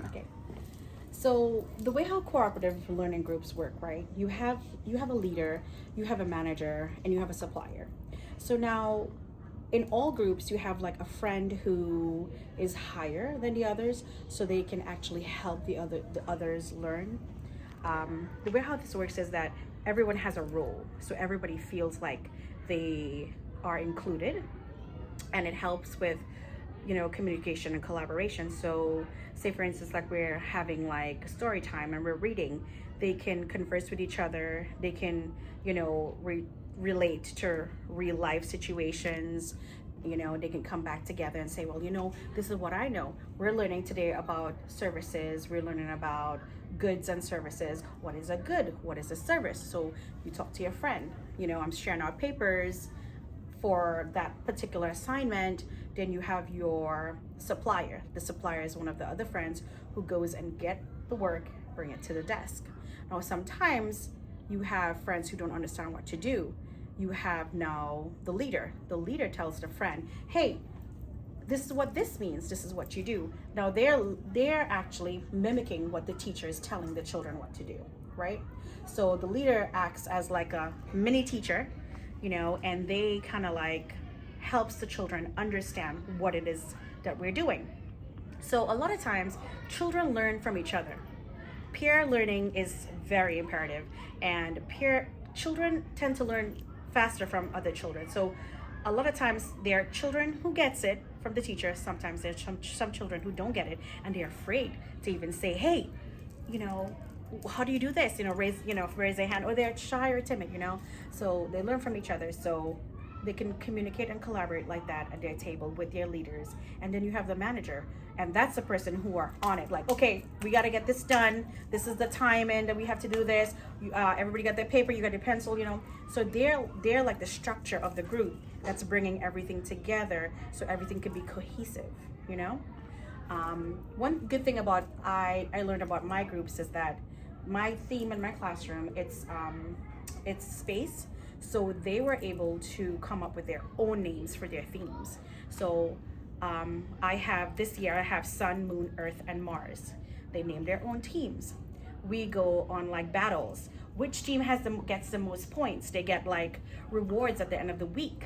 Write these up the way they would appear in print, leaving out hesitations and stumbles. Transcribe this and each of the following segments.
Okay. So the way how cooperative learning groups work, right? You have a leader, you have a manager, and you have a supplier. So now in all groups you have like a friend who is higher than the others so they can actually help the others learn. The way how this works is that everyone has a role, so everybody feels like they are included, and it helps with communication and collaboration. So say for instance, like we're having like story time and we're reading, they can converse with each other, they can relate to real life situations. They can come back together and say, well, this is what I know. We're learning today about services, we're learning about goods and services. What is a good, what is a service? So you talk to your friend, I'm sharing our papers for that particular assignment. Then you have your supplier. The supplier is one of the other friends who goes and get the work, bring it to the desk. Now sometimes you have friends who don't understand what to do. You have now the leader. The leader tells the friend, hey, this is what this means, this is what you do. Now they're actually mimicking what the teacher is telling the children what to do, right? So the leader acts as like a mini teacher, and they kind of like helps the children understand what it is that we're doing. So a lot of times children learn from each other. Peer learning is very imperative, and peer children tend to learn faster from other children. So a lot of times there are children who gets it from the teacher. Sometimes there's some children who don't get it, and they're afraid to even say, hey, how do you do this? Raise their hand, or they're shy or timid. So they learn from each other. So they can communicate and collaborate like that at their table with their leaders. And then you have the manager, and that's the person who are on it, like, okay, we got to get this done, this is the time and that we have to do this. Everybody got their paper, you got your pencil. So they're like the structure of the group that's bringing everything together so everything could be cohesive. One good thing about I learned about my groups is that my theme in my classroom, it's space. So they were able to come up with their own names for their themes. So this year I have Sun, Moon, Earth, and Mars. They name their own teams. We go on like battles. Which team gets the most points? They get like rewards at the end of the week.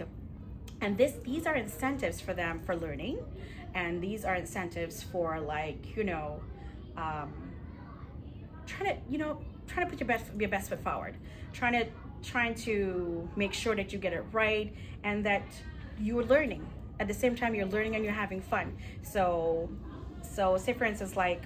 And these are incentives for them for learning, and these are incentives for like trying to put your best foot forward, trying to make sure that you get it right and that you're learning at the same time. You're learning and you're having fun. So say for instance, like